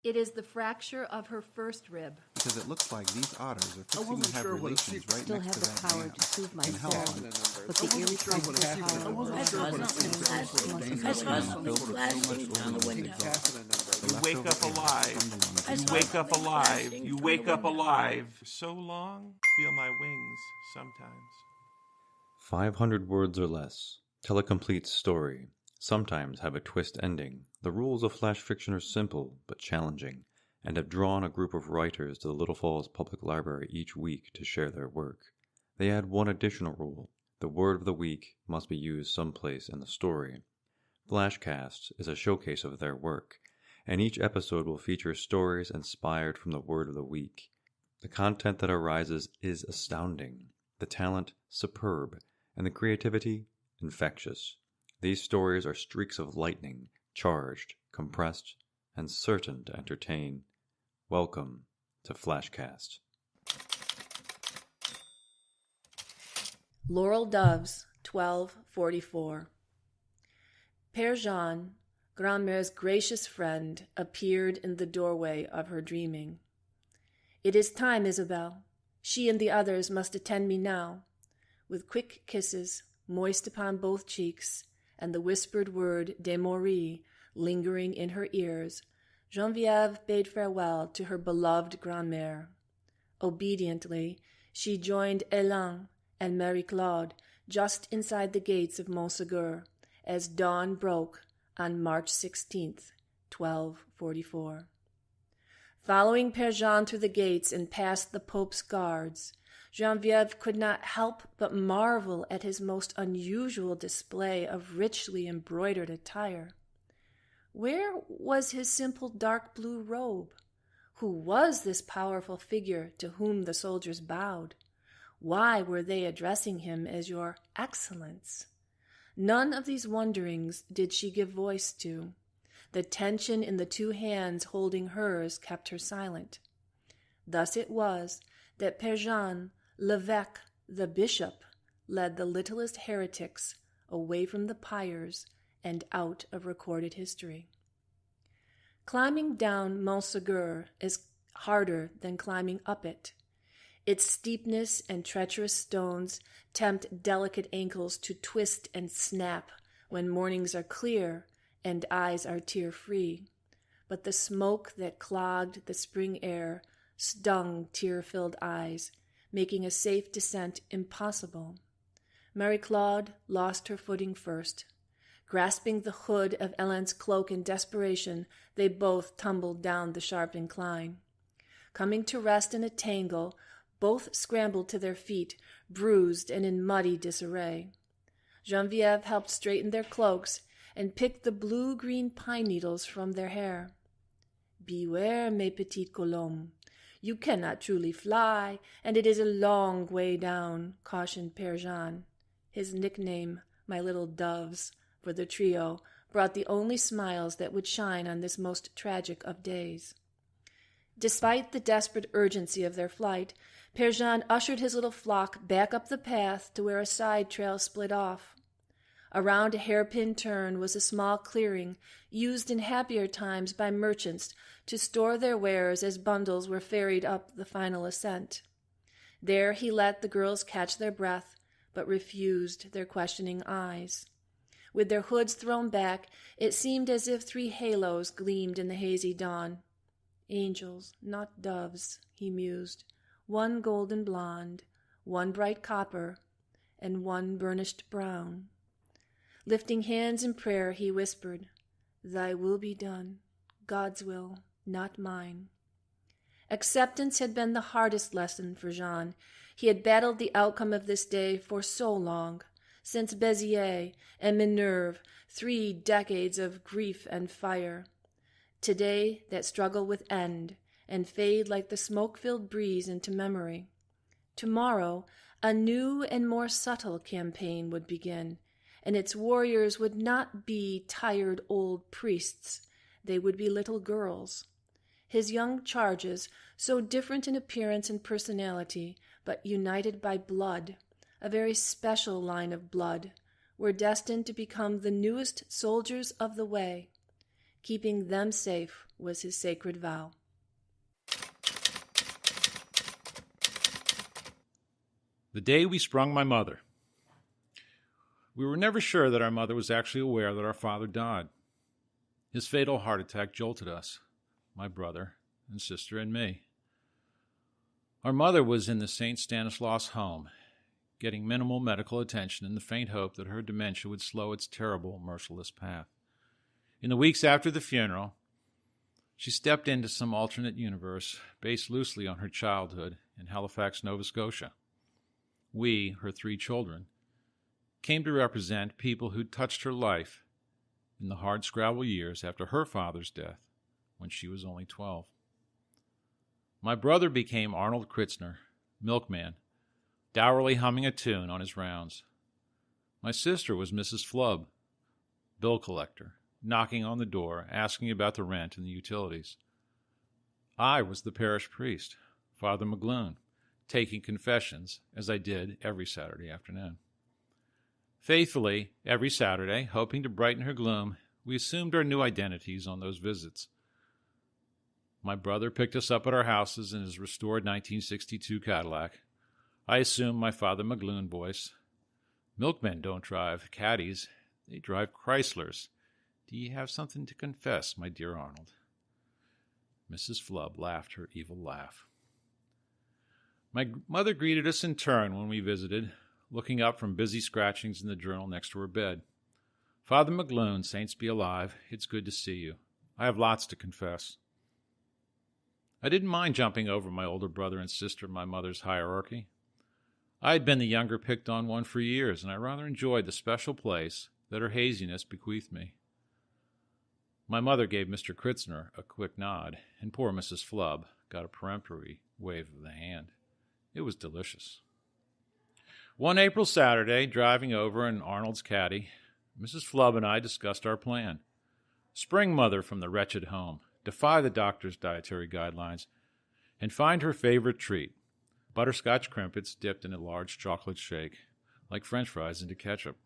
It is the fracture of her first rib. Because it looks like these otters are fixing to have relations right Still next have to the that power dam. to soothe And how myself, long? but the irrepressible power of You wake up alive. You wake up alive. You wake up alive. So long, feel my wings sometimes. 500 words or less. Tell a complete story. Sometimes have a twist ending. The rules of flash fiction are simple but challenging, and have drawn a group of writers to the Little Falls Public Library each week to share their work. They add one additional rule. The word of the week must be used someplace in the story. Flashcast is a showcase of their work, and each episode will feature stories inspired from the word of the week. The content that arises is astounding, the talent superb, and the creativity infectious. These stories are streaks of lightning, charged, compressed, and certain to entertain. Welcome to Flashcast. Laurel Doves, 1244. Père Jean, Grandmère's gracious friend, appeared in the doorway of her dreaming. "It is time, Isabel. She and the others must attend me now." With quick kisses, moist upon both cheeks, and the whispered word de Maury lingering in her ears, Geneviève bade farewell to her beloved Grandmère. Obediently, she joined Hélène and Marie-Claude just inside the gates of Montségur as dawn broke on March 16th, 1244. Following Père Jean through the gates and past the Pope's guards, Geneviève could not help but marvel at his most unusual display of richly embroidered attire. Where was his simple dark blue robe? Who was this powerful figure to whom the soldiers bowed? Why were they addressing him as your Excellence? None of these wonderings did she give voice to. The tension in the two hands holding hers kept her silent. Thus it was that Père Jean, l'évêque, the bishop, led the littlest heretics away from the pyres and out of recorded history. Climbing down Montségur is harder than climbing up it. Its steepness and treacherous stones tempt delicate ankles to twist and snap when mornings are clear and eyes are tear-free. But the smoke that clogged the spring air stung tear-filled eyes, making a safe descent impossible. Marie-Claude lost her footing first. Grasping the hood of Hélène's cloak in desperation, they both tumbled down the sharp incline. Coming to rest in a tangle, both scrambled to their feet, bruised and in muddy disarray. Geneviève helped straighten their cloaks and picked the blue-green pine needles from their hair. "Beware, mes petites colombes. You cannot truly fly, and it is a long way down," cautioned Père Jean. His nickname, "My Little Doves," for the trio, brought the only smiles that would shine on this most tragic of days. Despite the desperate urgency of their flight, Père Jean ushered his little flock back up the path to where a side trail split off. Around a hairpin turn was a small clearing used in happier times by merchants to store their wares as bundles were ferried up the final ascent. There he let the girls catch their breath, but refused their questioning eyes. With their hoods thrown back, it seemed as if 3 halos gleamed in the hazy dawn. "Angels, not doves," he mused. "One golden blonde, one bright copper, and one burnished brown." Lifting hands in prayer, he whispered, "Thy will be done, God's will, not mine." Acceptance had been the hardest lesson for Jean. He had battled the outcome of this day for so long, since Béziers and Minerve, 3 decades of grief and fire. Today that struggle would end and fade like the smoke-filled breeze into memory. Tomorrow a new and more subtle campaign would begin, and its warriors would not be tired old priests. They would be little girls. His young charges, so different in appearance and personality, but united by blood, a very special line of blood, were destined to become the newest soldiers of the way. Keeping them safe was his sacred vow. The day we sprung my mother. We were never sure that our mother was actually aware that our father died. His fatal heart attack jolted us, my brother and sister and me. Our mother was in the St. Stanislaus home, getting minimal medical attention in the faint hope that her dementia would slow its terrible, merciless path. In the weeks after the funeral, she stepped into some alternate universe based loosely on her childhood in Halifax, Nova Scotia. We, her 3 children, came to represent people who touched her life in the hardscrabble years after her father's death when she was only 12. My brother became Arnold Kritzner, milkman, dourly humming a tune on his rounds. My sister was Mrs. Flubb, bill collector, knocking on the door, asking about the rent and the utilities. I was the parish priest, Father McGloon, taking confessions, as I did every Saturday afternoon. Faithfully, every Saturday, hoping to brighten her gloom, we assumed our new identities on those visits. My brother picked us up at our houses in his restored 1962 Cadillac. I assumed my Father McGloon voice. Milkmen don't drive caddies, they drive Chryslers. Do you have something to confess, my dear Arnold? Mrs. Flubb laughed her evil laugh. My mother greeted us in turn when we visited, looking up from busy scratchings in the journal next to her bed. Father McGloon, saints be alive, it's good to see you. I have lots to confess. I didn't mind jumping over my older brother and sister in my mother's hierarchy. I had been the younger picked on one for years, and I rather enjoyed the special place that her haziness bequeathed me. My mother gave Mr. Kritzner a quick nod, and poor Mrs. Flubb got a peremptory wave of the hand. It was delicious. One April Saturday, driving over in Arnold's caddy, Mrs. Flubb and I discussed our plan. Spring mother from the wretched home, defy the doctor's dietary guidelines, and find her favorite treat, butterscotch crimpets dipped in a large chocolate shake, like French fries into ketchup.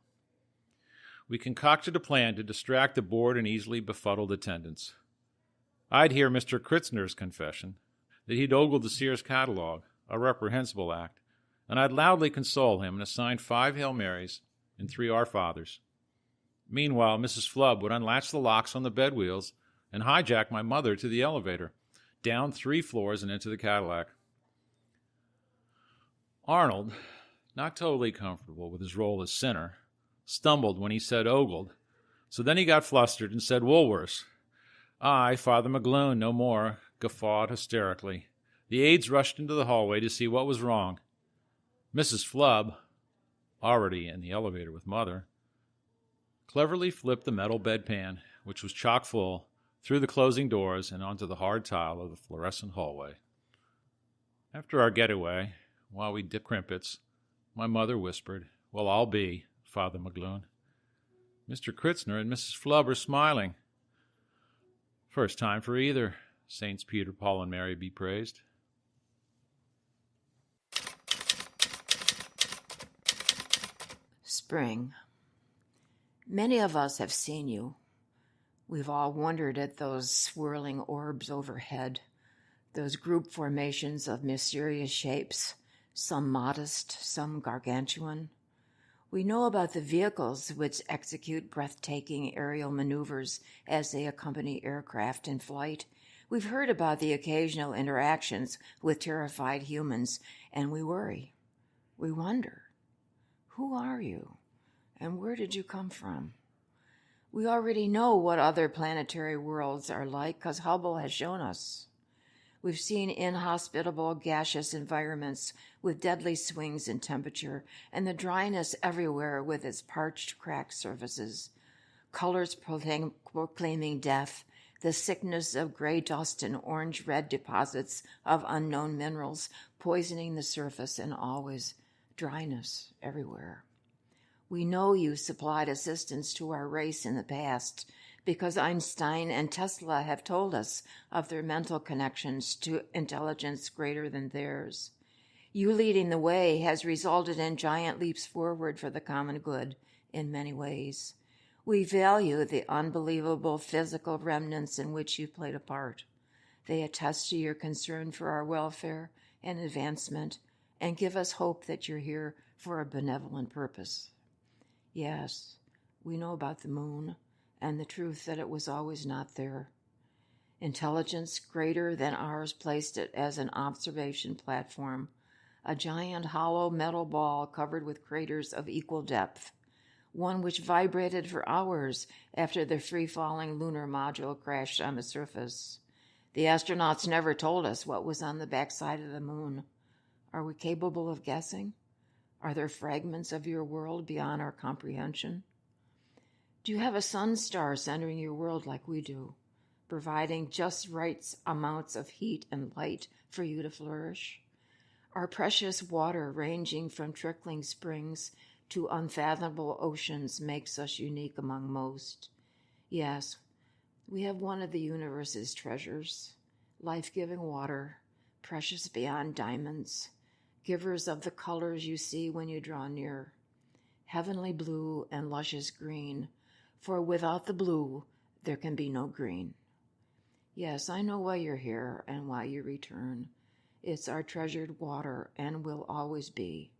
We concocted a plan to distract the bored and easily befuddled attendants. I'd hear Mr. Kritzner's confession that he'd ogled the Sears catalog, a reprehensible act, and I'd loudly console him and assign 5 Hail Marys and 3 Our Fathers. Meanwhile, Mrs. Flubb would unlatch the locks on the bed wheels and hijack my mother to the elevator, down 3 floors and into the Cadillac. Arnold, not totally comfortable with his role as sinner, stumbled when he said ogled, so then he got flustered and said Woolworths. I, Father McGloon, no more, guffawed hysterically. The aides rushed into the hallway to see what was wrong. Mrs. Flubb, already in the elevator with Mother, cleverly flipped the metal bedpan, which was chock full, through the closing doors and onto the hard tile of the fluorescent hallway. After our getaway, while we dipped crimpets, my mother whispered, Well, I'll be, Father McGloon. Mr. Kritzner and Mrs. Flubb are smiling. First time for either. Saints Peter, Paul, and Mary be praised. Spring. Many of us have seen you. We've all wondered at those swirling orbs overhead, those group formations of mysterious shapes, some modest, some gargantuan. We know about the vehicles which execute breathtaking aerial maneuvers as they accompany aircraft in flight. We've heard about the occasional interactions with terrified humans, and we worry. We wonder, who are you, and where did you come from? We already know what other planetary worlds are like because Hubble has shown us. We've seen inhospitable gaseous environments with deadly swings in temperature and the dryness everywhere with its parched, cracked surfaces, colors proclaiming death, the sickness of gray dust and orange-red deposits of unknown minerals poisoning the surface, and always dryness everywhere. We know you supplied assistance to our race in the past because Einstein and Tesla have told us of their mental connections to intelligence greater than theirs. You leading the way has resulted in giant leaps forward for the common good in many ways. We value the unbelievable physical remnants in which you played a part. They attest to your concern for our welfare and advancement and give us hope that you're here for a benevolent purpose. Yes, we know about the moon and the truth that it was always not there. Intelligence greater than ours placed it as an observation platform, a giant hollow metal ball covered with craters of equal depth, one which vibrated for hours after the free-falling lunar module crashed on the surface. The astronauts never told us what was on the backside of the moon. Are we capable of guessing? Are there fragments of your world beyond our comprehension? Do you have a sun star centering your world like we do, providing just right amounts of heat and light for you to flourish? Our precious water, ranging from trickling springs to unfathomable oceans, makes us unique among most. Yes, we have one of the universe's treasures, life-giving water, precious beyond diamonds, givers of the colors you see when you draw near, heavenly blue and luscious green, for without the blue, there can be no green. Yes, I know why you're here and why you return. It's our treasured water and will always be.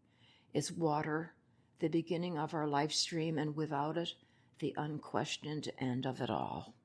It's water, the beginning of our life stream, and without it, the unquestioned end of it all.